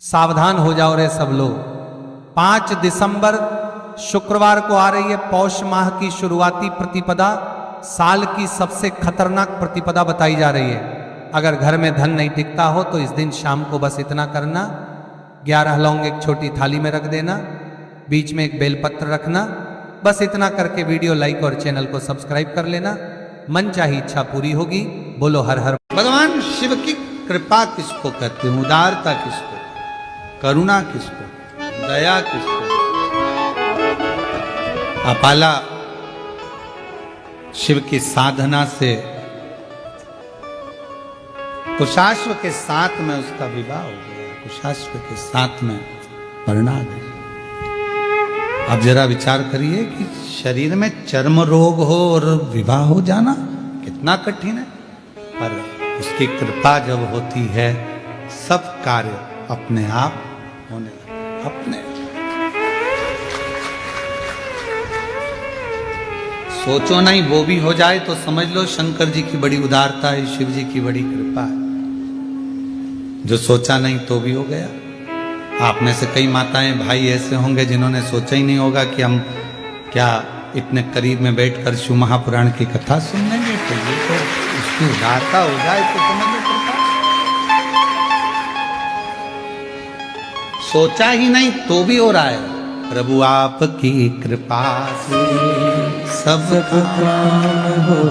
सावधान हो जाओ रे सब लोग। 5 दिसंबर शुक्रवार को आ रही है पौष माह की शुरुआती प्रतिपदा। साल की सबसे खतरनाक प्रतिपदा बताई जा रही है। अगर घर में धन नहीं टिकता हो तो इस दिन शाम को बस इतना करना, 11 लौंग एक छोटी थाली में रख देना, बीच में एक बेलपत्र रखना। बस इतना करके वीडियो लाइक और चैनल को सब्सक्राइब कर लेना, मन चाही इच्छा पूरी होगी। बोलो हर हर। भगवान शिव की कृपा किसको कहते हैं? उदारता किसको, करुणा किसको, दया किसको? अपाला शिव की साधना से कुशाश्व के साथ में उसका विवाह हो गया, कुशाश्व के साथ में परिणा गई। अब जरा विचार करिए कि शरीर में चर्म रोग हो और विवाह हो जाना कितना कठिन है, पर उसकी कृपा जब होती है सब कार्य अपने आप होने लगते, अपने। सोचो नहीं वो भी हो जाए तो समझ लो शंकर जी की बड़ी उदारता है, शिव जी की बड़ी कृपा है। जो सोचा नहीं तो भी हो गया। आप में से कई माताएं भाई ऐसे होंगे जिन्होंने सोचा ही नहीं होगा कि हम क्या इतने करीब में बैठकर शिव महापुराण की कथा सुन लेंगे। तो ये तो उसकी उदारता हो जाए तो समझ लो कृपा। सोचा ही नहीं तो भी हो रहा है। प्रभु आपकी कृपा से सब काम हो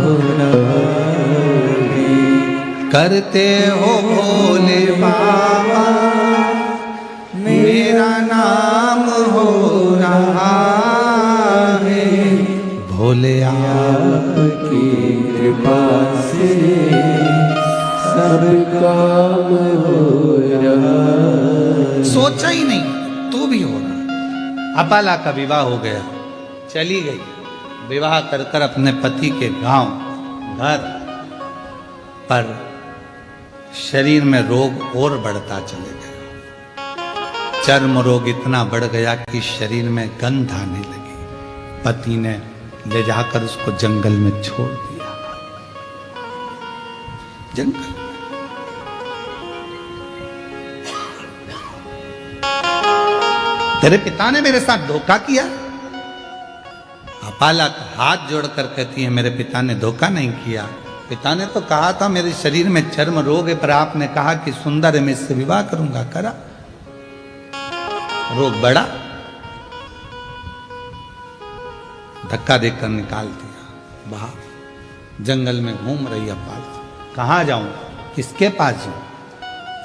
करते हो भोले बाबा, मेरा नाम हो रहा है। भोले आपकी कृपा से सब काम हो रहा। सोचा ही नहीं तो भी हो रहा। अपाला का विवाह हो गया, चली गई विवाह कर कर अपने पति के गांव घर पर। शरीर में रोग और बढ़ता चले गया। चर्म रोग इतना बढ़ गया कि शरीर में गंध आने लगी। पति ने ले जाकर उसको जंगल में छोड़ दिया। जंगल तेरे पिता ने मेरे साथ धोखा किया। अपाला हाथ जोड़कर कहती है मेरे पिता ने धोखा नहीं किया। पिता ने तो कहा था मेरे शरीर में चर्म रोग है, पर आपने कहा कि सुंदर है मैं इससे विवाह करूंगा, करा। रोग बढ़ा, धक्का देकर निकाल दिया बाहर। जंगल में घूम रही अपाला, कहां जाऊं, किसके पास जाऊं?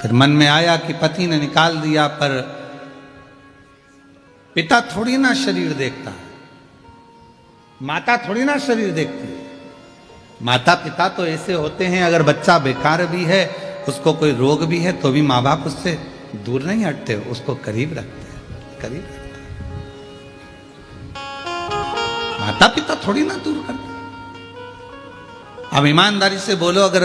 फिर मन में आया कि पति ने निकाल दिया, पर पिता थोड़ी ना शरीर देखता है, माता थोड़ी ना शरीर देखती है। माता पिता तो ऐसे होते हैं, अगर बच्चा बेकार भी है, उसको कोई रोग भी है, तो भी माँ बाप उससे दूर नहीं हटते, उसको करीब रखते हैं, करीब रखते हैं। माता पिता थोड़ी ना दूर करते। अब ईमानदारी से बोलो, अगर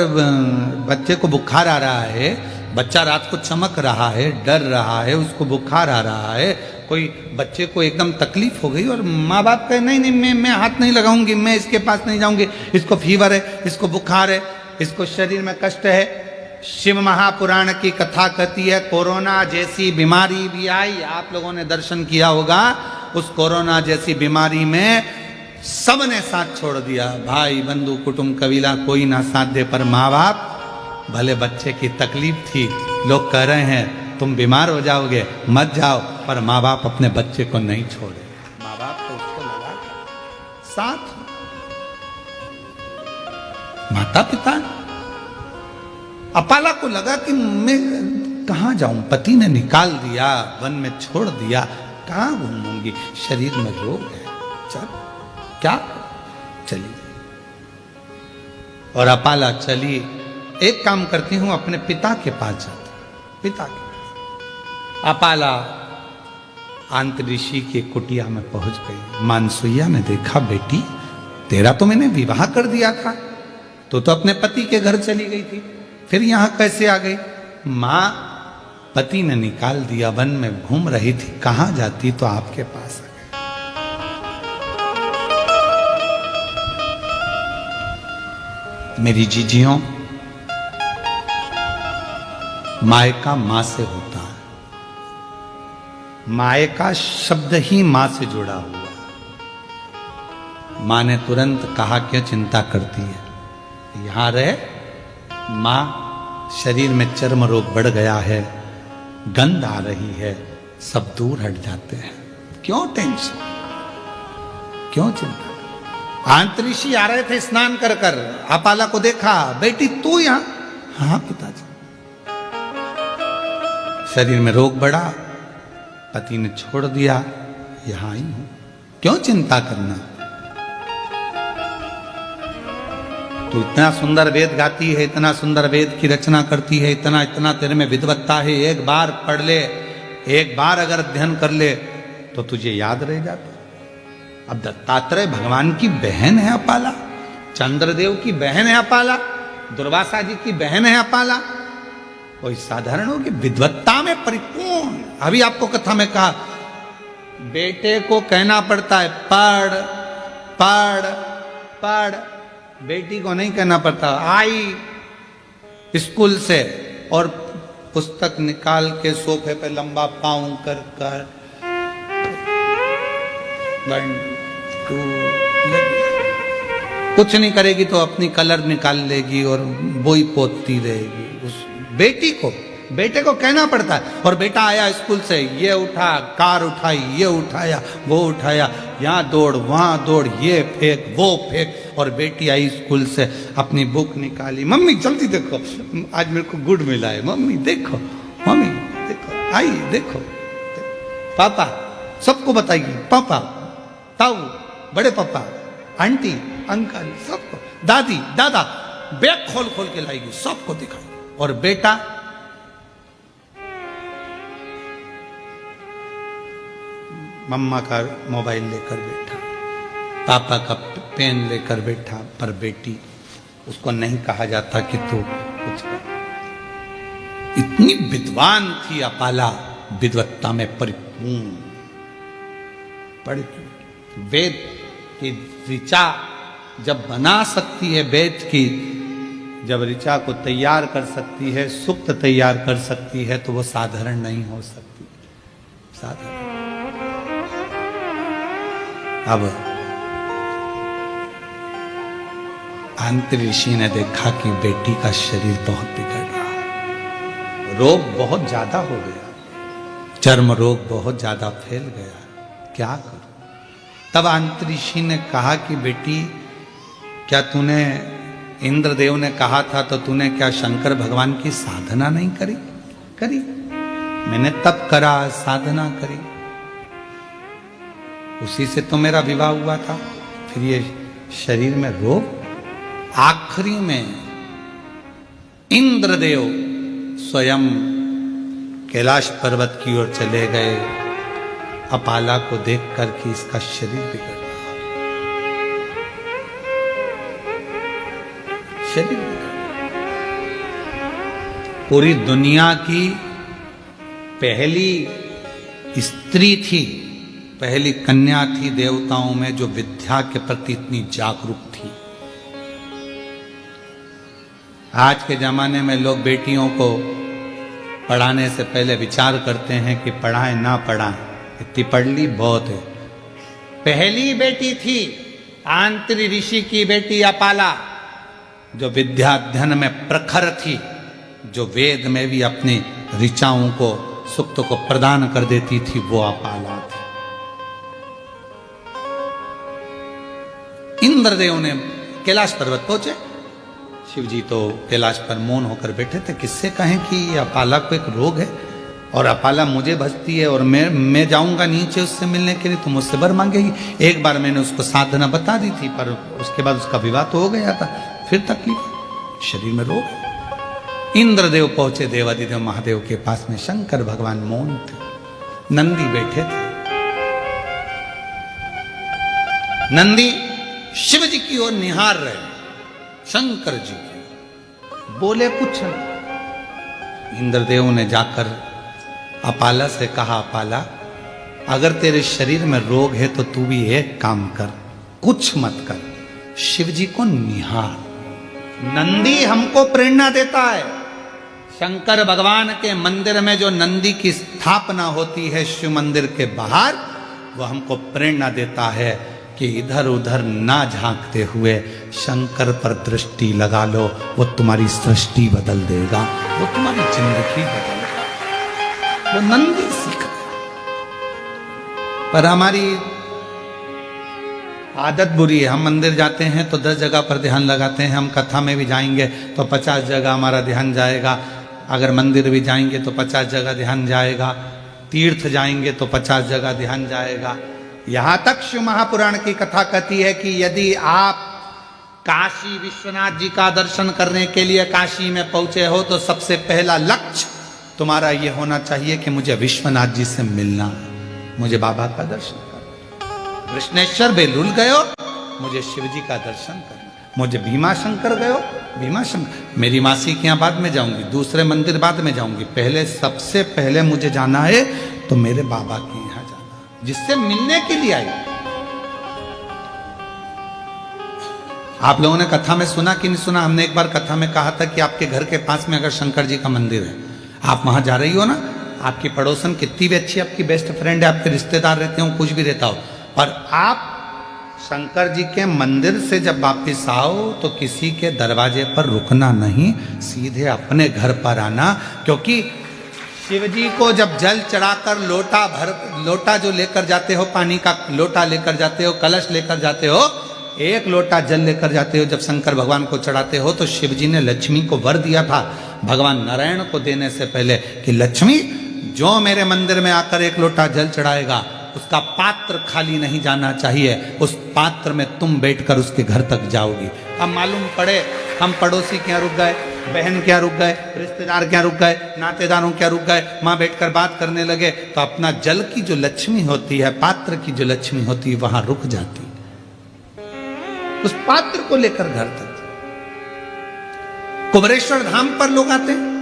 बच्चे को बुखार आ रहा है, बच्चा रात को चमक रहा है, डर रहा है, उसको बुखार आ रहा है, कोई बच्चे को एकदम तकलीफ हो गई और माँ बाप कहे नहीं नहीं मैं हाथ नहीं लगाऊंगी, मैं इसके पास नहीं जाऊंगी, इसको फीवर है, इसको बुखार है, इसको शरीर में कष्ट है। शिव महापुराण की कथा कहती है कोरोना जैसी बीमारी भी आई। आप लोगों ने दर्शन किया होगा, उस कोरोना जैसी बीमारी में सबने साथ छोड़ दिया। भाई बंधु कुटुंब कबीला कोई ना साथ दे, पर माँ बाप, भले बच्चे की तकलीफ थी, लोग कह रहे हैं तुम बीमार हो जाओगे मत जाओ, पर माँ बाप अपने बच्चे को नहीं छोड़े। माँ बाप तो उसको लगा साथ। माता पिता, अपाला को लगा कि मैं कहां जाऊं, पति ने निकाल दिया, वन में छोड़ दिया, कहां घूमूंगी, शरीर में रोग है, चल क्या चली। और अपाला चली। एक काम करती हूं, अपने पिता के पास जाती, पिता के। अपाला आंतऋषि की कुटिया में पहुंच गई। मानसुइया ने देखा, बेटी तेरा तो मैंने विवाह कर दिया था, तो अपने पति के घर चली गई थी, फिर यहां कैसे आ गई? मां, पति ने निकाल दिया, वन में घूम रही थी, कहां जाती तो आपके पास आ गई। मेरी जीजियों, मायका मां से होता है, माए का शब्द ही मां से जुड़ा हुआ। मां ने तुरंत कहा क्यों चिंता करती है, यहां रहे। मां, शरीर में चर्म रोग बढ़ गया है, गंध आ रही है, सब दूर हट जाते हैं। क्यों टेंशन, क्यों चिंता। आंतरिषि आ रहे थे स्नान कर कर, अपाला को देखा, बेटी तू यहां? हाँ पिताजी। शरीर में रोग बढ़ा, पति ने छोड़ दिया, यहां ही हूं, क्यों चिंता करना। तू इतना सुंदर वेद गाती है, इतना सुंदर वेद की रचना करती है, इतना इतना तेरे में विद्वत्ता है, एक बार पढ़ ले, एक बार अगर अध्ययन कर ले तो तुझे याद रह जाता। अब दत्तात्रेय भगवान की बहन है अपाला, चंद्रदेव की बहन है अपाला, दुर्वासा जी की बहन है अपाला, कोई साधारण होगी, विद्वत्ता में परिपूर्ण। अभी आपको कथा में कहा, बेटे को कहना पड़ता है पढ़ पढ़ पढ़, बेटी को नहीं कहना पड़ता। आई स्कूल से और पुस्तक निकाल के सोफे पे लंबा पाँव कर कर 1 2 कुछ नहीं करेगी तो अपनी कलर निकाल लेगी और बोई पोतती रहेगी। उस बेटे को कहना पड़ता है। और बेटा आया स्कूल से, ये उठा, कार उठाई, ये उठाया, वो उठाया, यहाँ दौड़ वहां दौड़, ये फेंक वो फेंक। और बेटी आई स्कूल से, अपनी बुक निकाली, मम्मी जल्दी देखो आज मेरे को गुड मिला है, मम्मी देखो, मम्मी देखो, आई देखो, पापा सबको बताइए, पापा ताऊ, बड़े पापा, आंटी अंकल, सबको, दादी दादा, बैग खोल खोल के लाएगी, सबको दिखाई। और बेटा मम्मा का मोबाइल लेकर बैठा, पापा का पेन लेकर बैठा, पर बेटी, उसको नहीं कहा जाता कि तू कुछ कर। इतनी विद्वान थी अपाला, विद्वत्ता में परिपूर्ण। वेद की ऋचा जब बना सकती है, वेद की जब ऋचा को तैयार कर सकती है, सुक्त तैयार कर सकती है, तो वो साधारण नहीं हो सकती, साधारण। अब अंतरिषि ने देखा कि बेटी का शरीर बहुत बिगड़ रहा, रोग बहुत ज्यादा हो गया, चर्म रोग बहुत ज्यादा फैल गया, क्या करूं। तब अंतरिषि ने कहा कि बेटी, क्या तूने, इंद्रदेव ने कहा था तो तूने क्या शंकर भगवान की साधना नहीं करी? करी, मैंने तप करा, साधना करी, उसी से तो मेरा विवाह हुआ था। फिर ये शरीर में रोग। आखिरी में इंद्रदेव स्वयं कैलाश पर्वत की ओर चले गए, अपाला को देखकर कि इसका शरीर बिगड़ रहा, शरीर बिगड़ रहा। पूरी दुनिया की पहली स्त्री थी, पहली कन्या थी देवताओं में जो विद्या के प्रति इतनी जागरूक थी। आज के जमाने में लोग बेटियों को पढ़ाने से पहले विचार करते हैं कि पढ़ाएं ना पढ़ाएं, इतनी पढ़ ली बहुत है। पहली बेटी थी आंतरी ऋषि की बेटी अपाला, जो विद्या अध्ययन में प्रखर थी, जो वेद में भी अपनी ऋचाओं को, सुक्त को प्रदान कर देती थी, वो अपाला थी। इंद्रदेव ने कैलाश पर्वत पहुंचे, शिव जी तो कैलाश पर मौन होकर बैठे थे। किससे कहें कि ये अपाला को एक रोग है और अपाला मुझे भजती है और मैं जाऊंगा नीचे उससे मिलने के लिए तो मुझसे वर मांगेगी। एक बार मैंने उसको साधना बता दी थी, पर उसके बाद उसका विवाह तो हो गया था, फिर तकलीफ, शरीर में रोग। इंद्रदेव पहुंचे देवादिदेव महादेव के पास में, शंकर भगवान मौन थे, नंदी बैठे थे। नंदी शिव जी की ओर निहार रहे, शंकर जी की, बोले कुछ नहीं। इंद्रदेव ने जाकर अपाला से कहा, अपाला अगर तेरे शरीर में रोग है तो तू भी एक काम कर, कुछ मत कर, शिव जी को निहार। नंदी हमको प्रेरणा देता है, शंकर भगवान के मंदिर में जो नंदी की स्थापना होती है शिव मंदिर के बाहर, वो हमको प्रेरणा देता है कि इधर उधर ना झांकते हुए शंकर पर दृष्टि लगा लो, वो तुम्हारी सृष्टि बदल देगा, वो तुम्हारी जिंदगी बदल देगा। वो नंदी सीख गया। पर हमारी आदत बुरी है, हम मंदिर जाते हैं तो 10 जगह पर ध्यान लगाते हैं, हम कथा में भी जाएंगे तो 50 जगह हमारा ध्यान जाएगा, अगर मंदिर भी जाएंगे तो 50 जगह ध्यान जाएगा, तीर्थ जाएंगे तो 50 जगह ध्यान जाएगा। यहां तक शिव महापुराण की कथा कहती है कि यदि आप काशी विश्वनाथ जी का दर्शन करने के लिए काशी में पहुंचे हो तो सबसे पहला लक्ष्य तुम्हारा यह होना चाहिए कि मुझे विश्वनाथ जी से मिलना है, मुझे बाबा का दर्शन करना। कृष्णेश्वर बेलूल गए हो, मुझे शिव जी का दर्शन करना। मुझे भीमाशंकर गए हो, भीमाशंकर, मेरी मासी के यहाँ बाद में जाऊंगी, दूसरे मंदिर बाद में जाऊंगी, पहले सबसे पहले मुझे जाना है तो मेरे बाबा के यहाँ जाना, जिससे मिलने के लिए आई। आप लोगों ने कथा में सुना कि नहीं सुना, हमने एक बार कथा में कहा था कि आपके घर के पास में अगर शंकर जी का मंदिर है, आप वहां जा रही हो ना, आपकी पड़ोसन कितनी भी अच्छी आपकी बेस्ट फ्रेंड है, आपके रिश्तेदार रहते हो, कुछ भी रहता हो, और आप शंकर जी के मंदिर से जब वापिस आओ तो किसी के दरवाजे पर रुकना नहीं, सीधे अपने घर पर आना, क्योंकि शिव जी को जब जल चढ़ाकर लोटा जो लेकर जाते हो, पानी का लोटा लेकर जाते हो, कलश लेकर जाते हो, एक लोटा जल लेकर जाते हो, जब शंकर भगवान को चढ़ाते हो तो शिव जी ने लक्ष्मी को वर दिया था भगवान नारायण को देने से पहले कि लक्ष्मी जो मेरे मंदिर में आकर एक लोटा जल चढ़ाएगा उसका पात्र खाली नहीं जाना चाहिए, उस पात्र में तुम बैठकर उसके घर तक जाओगी। अब मालूम पड़े हम पड़ोसी के यहाँ रुक गए, बहन के यहाँ रुक गए, रिश्तेदार के यहाँ रुक गए, नातेदारों के यहाँ रुक गए, वहां बैठकर बात करने लगे तो अपना जल की जो लक्ष्मी होती है, पात्र की जो लक्ष्मी होती है, वहां रुक जाती, उस पात्र को लेकर घर तक। कुबरेश्वर धाम पर लोग आते हैं,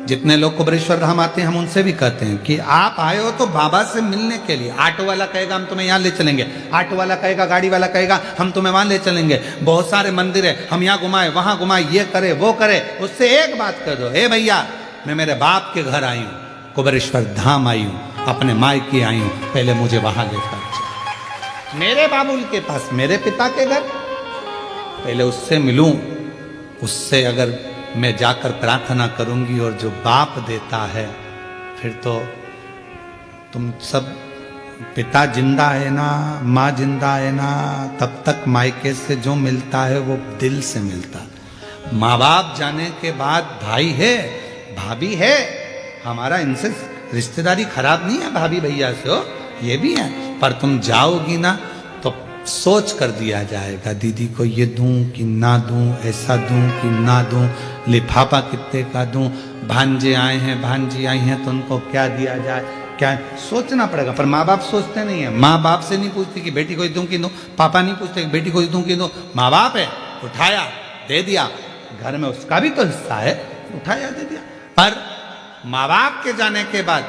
जितने लोग कुबरेश्वर धाम आते हैं हम उनसे भी कहते हैं कि आप आए हो तो बाबा से मिलने के लिए। ऑटो वाला कहेगा हम तुम्हें यहाँ ले चलेंगे, ऑटो वाला कहेगा, गाड़ी वाला कहेगा हम तुम्हें वहां ले चलेंगे, बहुत सारे मंदिर है, हम यहाँ घुमाए वहां घुमाए, ये करे वो करे। उससे एक बात कर दो, हे भैया मैं मेरे बाप के घर आई हूँ, कुबरेश्वर धाम आई हूँ, अपने मायके आई हूँ, पहले मुझे वहां लेकर चलो, मेरे बाबुल के पास, मेरे पिता के घर, पहले उससे मिलूं, उससे अगर मैं जाकर प्रार्थना करूंगी और जो बाप देता है, फिर तो तुम सब, पिता जिंदा है ना, माँ जिंदा है ना, तब तक मायके से जो मिलता है वो दिल से मिलता है। माँ बाप जाने के बाद भाई है, भाभी है, हमारा इनसे रिश्तेदारी खराब नहीं है, भाभी भैया से हो, ये भी है, पर तुम जाओगी ना तो सोच कर दिया जाएगा, दीदी को ये दूं कि ना दूं, ऐसा दूं कि ना दूं, लिफाफा कितने का दूं, भांजे आए हैं, भांजी आई हैं तो उनको क्या दिया जाए, क्या सोचना पड़ेगा। पर माँ बाप सोचते नहीं है, माँ बाप से नहीं पूछती कि बेटी को दूं कि दूं, पापा नहीं पूछते कि बेटी को दूं कि दूं, माँ बाप है, उठाया दे दिया, घर में उसका भी तो हिस्सा है, उठाया दे दिया। पर माँ बाप के जाने के बाद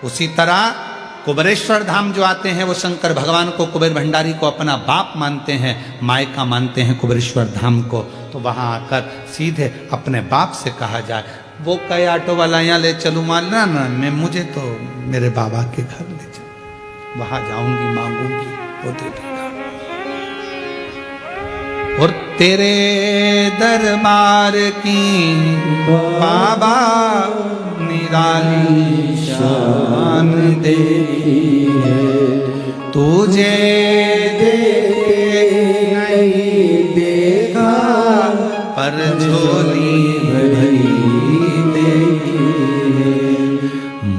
उसी तरह कुबरेश्वर धाम जो आते हैं वो शंकर भगवान को, कुबेर भंडारी को अपना बाप मानते हैं, मायका मानते हैं कुबरेश्वर धाम को, तो वहां आकर सीधे अपने बाप से कहा जाए, वो कहे ऑटो वाला यहाँ ले चलूँ, मान ना ना, मैं मुझे तो मेरे बाबा के घर ले चलो, वहां जाऊंगी, मांगूंगी, वो दे देगा। और तेरे दरबार की बाबा निराली शान दे है, तुझे नहीं देखा पर झोली भरी देगी,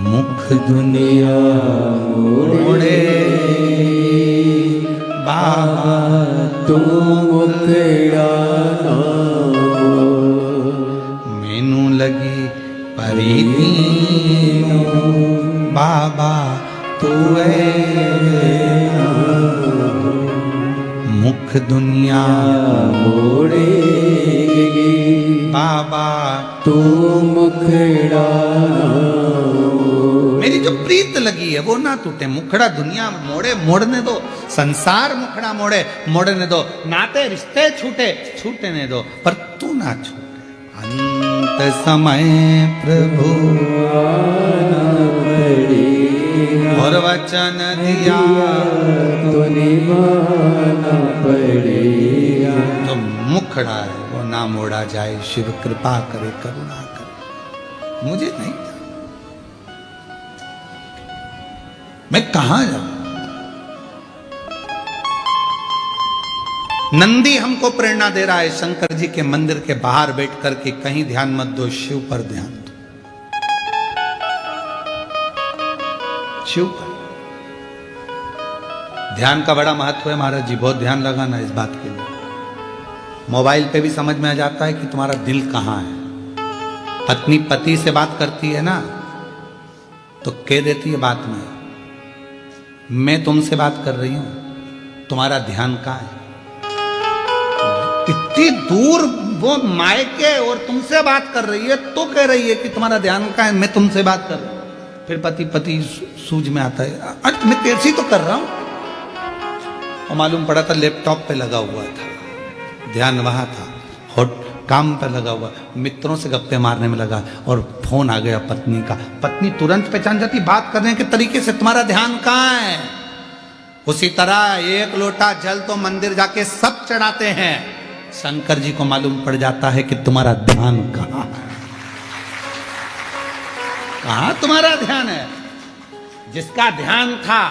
मुख दुनिया मोड़े बाबा तू मुखड़ा, मैनू लगी परी बाबा तू मुख दुनिया मोड़ेगी, बाबा तू मुखड़ा, मेरी जो प्रीत लगी है वो ना टूटे, मुखड़ा दुनिया मोड़े, मोड़ने दो, संसार मुखड़ा मोड़े, मोड़ने दो, नाते रिश्ते छूटे, छूटने दो, पर तू ना छूटे। समय प्रभु आना पड़ेगा, और वचन दिया तो निभाना पड़ेगा। जो मुखड़ा है वो ना मोड़ा जाए, शिव कृपा करे करुणा करे। मुझे नहीं था, मैं कहां जाऊं। नंदी हमको प्रेरणा दे रहा है शंकर जी के मंदिर के बाहर बैठ करके, कहीं ध्यान मत दो, शिव पर ध्यान दो, शिव पर। ध्यान का बड़ा महत्व है महाराज जी, बहुत ध्यान लगाना इस बात के लिए। मोबाइल पे भी समझ में आ जाता है कि तुम्हारा दिल कहां है। पत्नी पति से बात करती है ना, तो कह देती है बात में, मैं तुमसे बात कर रही हूं, तुम्हारा ध्यान कहां है। इतनी दूर वो मायके और तुमसे बात कर रही है, तो कह रही है कि तुम्हारा ध्यान कहां है, मैं तुमसे बात कर रही हूं। फिर पति पति सूझ में आता है, आज मैं तेरे से तो कर रहा हूं, और मालूम पड़ा था लैपटॉप पे लगा हुआ था, ध्यान वहां था, और काम पे लगा हुआ, मित्रों से गप्पे मारने में लगा, और फोन आ गया पत्नी का। पत्नी तुरंत पहचान जाती बात करने के तरीके से, तुम्हारा ध्यान कहां है। उसी तरह एक लोटा जल तो मंदिर जाके सब चढ़ाते हैं, शंकर जी को मालूम पड़ जाता है कि तुम्हारा ध्यान कहां है, कहां तुम्हारा ध्यान है। जिसका ध्यान था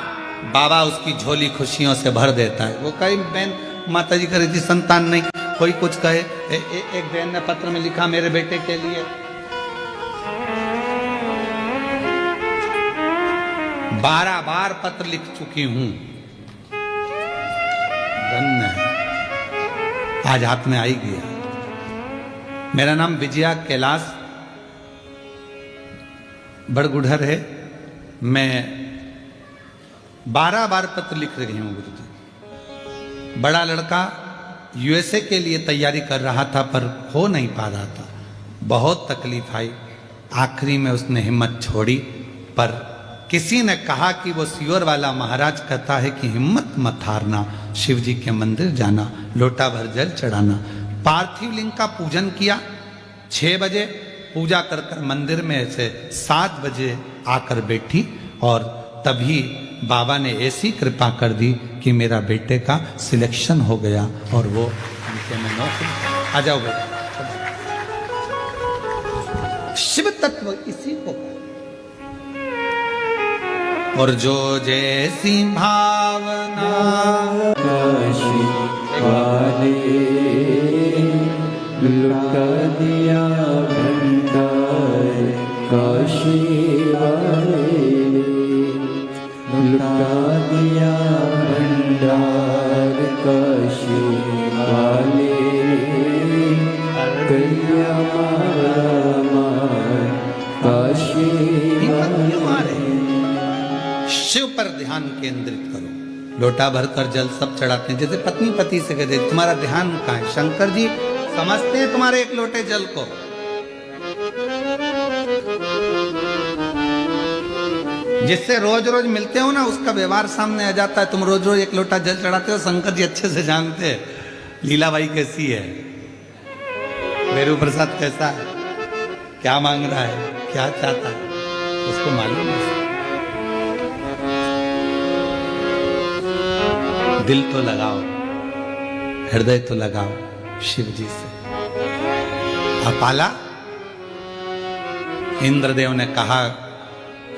बाबा उसकी झोली खुशियों से भर देता है। वो कई बहन माता जी कह रही थी संतान नहीं, कोई कुछ कहे। एक बहन ने पत्र में लिखा मेरे बेटे के लिए, 12 बार पत्र लिख चुकी हूं, धन्य है, आज हाथ में आई गया। मेरा नाम विजया कैलाश बड़गुढ़र है, मैं 12 बार पत्र लिख रही हूं गुरुजी। बड़ा लड़का यूएसए के लिए तैयारी कर रहा था पर हो नहीं पा रहा था, बहुत तकलीफ आई, आखिरी में उसने हिम्मत छोड़ी। पर किसी ने कहा कि वो सियोर वाला महाराज कहता है कि हिम्मत मत हारना, शिव जी के मंदिर जाना, लोटा भर जल चढ़ाना। पार्थिव लिंग का पूजन किया 6 बजे, पूजा कर कर मंदिर में से 7 बजे आकर बैठी, और तभी बाबा ने ऐसी कृपा कर दी कि मेरा बेटे का सिलेक्शन हो गया, और वो उनके में नौकरी। आ जाओ बेटा, शिव तत्व इसी को, और जो जैसी भावना काशी वाले लुटा दिया भंडार, काशी वाले लुटा दिया भंडार, काशी वाले कन्या मार, काशी वाले। शिव पर ध्यान केंद्रित करो। लोटा भरकर जल सब चढ़ाते हैं, जैसे पत्नी पति से कहते तुम्हारा ध्यान कहां है। शंकर जी समझते हैं तुम्हारे एक लोटे जल को। जिससे रोज रोज मिलते हो ना, उसका व्यवहार सामने आ जाता है। तुम रोज रोज एक लोटा जल चढ़ाते हो, शंकर जी अच्छे से जानते हैं लीलाबाई कैसी है, मेरू प्रसाद कैसा है, क्या मांग रहा है, क्या चाहता है, उसको मालूम है। दिल तो लगाओ, हृदय तो लगाओ शिव जी से। अपाला, इंद्रदेव ने कहा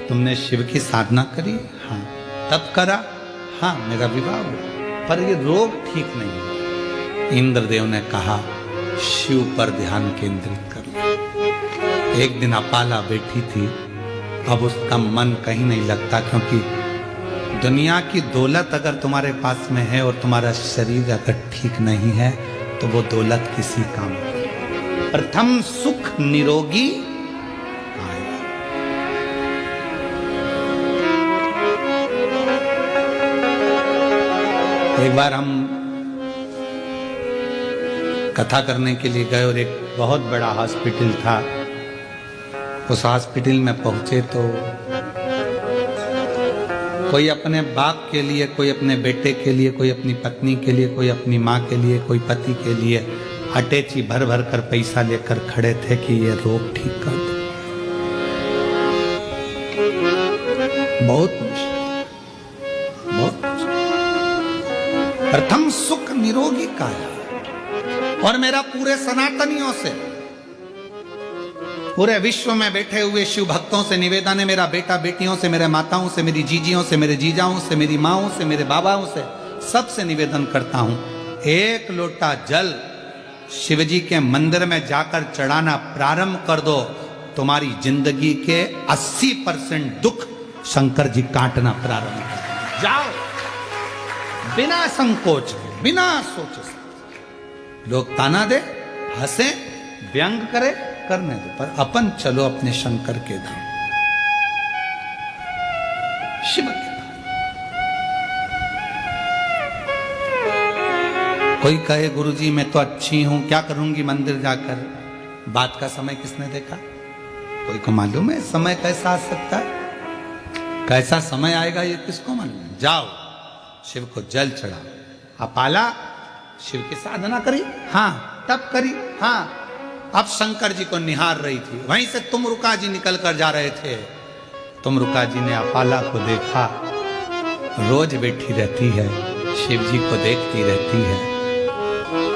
तुमने शिव की साधना करी? हाँ। तब करा? हाँ, मेरा विवाह हुआ, पर ये रोग ठीक नहीं है। इंद्रदेव ने कहा शिव पर ध्यान केंद्रित कर लो। एक दिन अपाला बैठी थी, अब उसका मन कहीं नहीं लगता, क्योंकि दुनिया की दौलत अगर तुम्हारे पास में है और तुम्हारा शरीर अगर ठीक नहीं है तो वो दौलत किसी काम नहीं। प्रथम सुख निरोगी काया। एक बार हम कथा करने के लिए गए और एक बहुत बड़ा हॉस्पिटल था। उस हॉस्पिटल में पहुंचे तो कोई अपने बाप के लिए, कोई अपने बेटे के लिए, कोई अपनी पत्नी के लिए, कोई अपनी माँ के लिए, कोई पति के लिए अटैची भर भर कर पैसा लेकर खड़े थे कि ये रोग ठीक कर दो। बहुत मुश्किल, बहुत मुश्किल। प्रथम सुख निरोगी काया, और मेरा पूरे सनातनियों से, पूरे विश्व में बैठे हुए शिव भक्तों से निवेदन है, मेरा बेटा बेटियों से, मेरे माताओं से, मेरी जीजियों से, मेरे जीजाओं से, मेरी माओं से, मेरे बाबाओं से, सबसे निवेदन करता हूं, एक लोटा जल शिवजी के मंदिर में जाकर चढ़ाना प्रारंभ कर दो, तुम्हारी जिंदगी के 80% दुख शंकर जी काटना प्रारंभ कर जाओ, बिना संकोच के, बिना सोचे। लोग ताना दे, हंसे, व्यंग करे, करने दो, पर अपन चलो अपने शंकर के धाम, शिव के धाम। कोई कहे गुरुजी मैं तो अच्छी हूं, क्या करूंगी मंदिर जाकर, बात का समय किसने देखा? कोई को मालूम है समय कैसा आ सकता है, कैसा समय आएगा ये किसको मालूम? जाओ शिव को जल चढ़ाओ। अपाला शिव की साधना करी, हाँ तब करी, हाँ। अब शंकर जी को निहार रही थी, वहीं से तुमरुका जी निकल कर जा रहे थे। तुमरुका जी ने अपाला को देखा, रोज बैठी रहती है, शिव जी को देखती रहती है।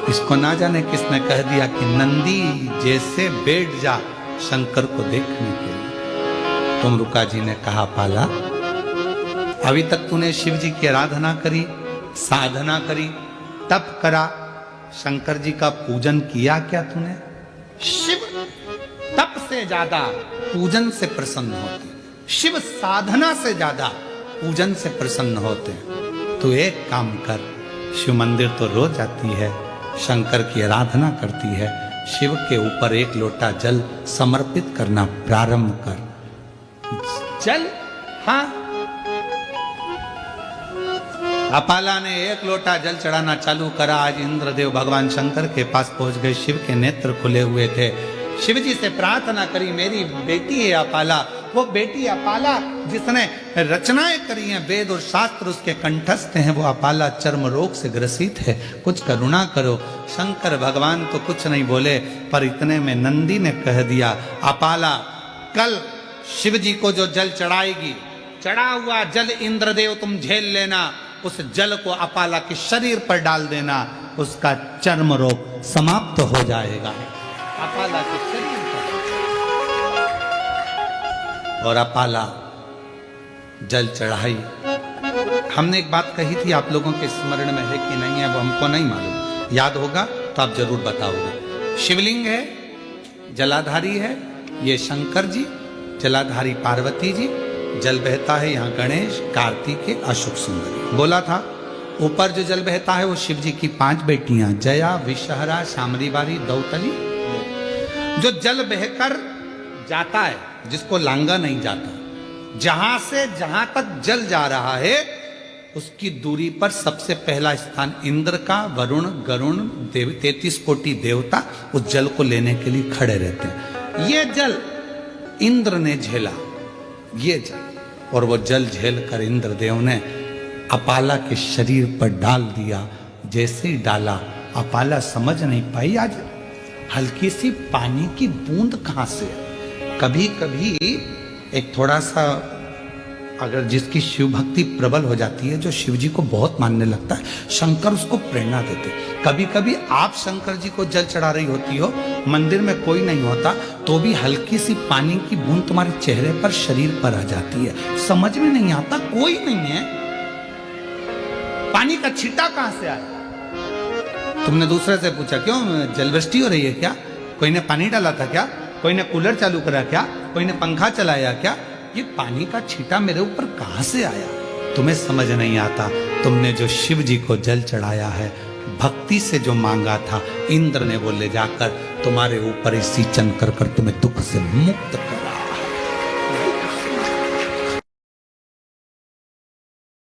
इसको ना जाने किसने कह दिया कि नंदी जैसे बैठ जा शंकर को देखने के लिए। तुमरुका जी ने कहा अपाला, अभी तक तूने शिव जी की आराधना करी, साधना करी, तप करा, शंकर जी का पूजन किया क्या तूने? शिव तप से ज्यादा पूजन से प्रसन्न होते, शिव साधना से ज्यादा पूजन से प्रसन्न होते। तो एक काम कर, शिव मंदिर तो रोज आती है, शंकर की आराधना करती है, शिव के ऊपर एक लोटा जल समर्पित करना प्रारंभ कर। जल, हाँ। अपाला ने एक लोटा जल चढ़ाना चालू करा। आज इंद्रदेव भगवान शंकर के पास पहुंच गए, शिव के नेत्र खुले हुए थे। शिव जी से प्रार्थना करी, मेरी बेटी है अपाला, वो बेटी अपाला जिसने रचनाएं करी हैं, वेद और शास्त्र उसके कंठस्थ हैं, वो अपाला चर्म रोग से ग्रसित है, कुछ करुणा करो। शंकर भगवान तो कुछ नहीं बोले, पर इतने में नंदी ने कह दिया, अपाला कल शिव जी को जो जल चढ़ाएगी, चढ़ा हुआ जल इंद्रदेव तुम झेल लेना, उस जल को अपाला के शरीर पर डाल देना, उसका चर्म रोग समाप्त हो जाएगा। अपाला के शरीर पर, और अपाला जल चढ़ाई। हमने एक बात कही थी, आप लोगों के स्मरण में है कि नहीं है वो हमको नहीं मालूम, याद होगा तो आप जरूर बताओगे। शिवलिंग है, जलाधारी है, ये शंकर जी, जलाधारी पार्वती जी, जल बहता है यहाँ गणेश, कार्तिकेय, अशोक सुंदरी। बोला था ऊपर जो जल बहता है वो शिव जी की 5 बेटियां, जया, विषहरा, शामरीवारी, दौतली। जो जल बहकर जाता है, जिसको लांगा नहीं जाता, जहां से जहां तक जल जा रहा है उसकी दूरी पर सबसे पहला स्थान इंद्र का, वरुण, गरुण, 33 कोटि देवता उस जल को लेने के लिए खड़े रहते हैं। ये जल इंद्र ने झेला, ये जल, और वो जल झेल कर इंद्रदेव ने अपाला के शरीर पर डाल दिया। जैसे ही डाला, अपाला समझ नहीं पाई आज हल्की सी पानी की बूंद कहां से। कभी कभी एक थोड़ा सा, अगर जिसकी शिव भक्ति प्रबल हो जाती है, जो शिव जी को बहुत मानने लगता है, शंकर उसको प्रेरणा देते। कभी कभी आप शंकर जी को जल चढ़ा रही होती हो, मंदिर में कोई नहीं होता, तो भी हल्की सी पानी की बूंद तुम्हारे चेहरे पर, शरीर पर आ जाती है, समझ में नहीं आता, कोई नहीं है, पानी का छींटा कहां से आया। तुमने दूसरे से पूछा क्यों जलवृष्टि हो रही है क्या, कोई ने पानी डाला था क्या, कोई ने कूलर चालू करा क्या, कोई ने पंखा चलाया क्या, ये पानी का छींटा मेरे ऊपर कहां से आया। तुम्हें समझ नहीं आता, तुमने जो शिव जी को जल चढ़ाया है, भक्ति से जो मांगा था, इंद्र ने वो ले जाकर तुम्हारे ऊपर ही सिंचन कर तुम्हें दुख से मुक्त कर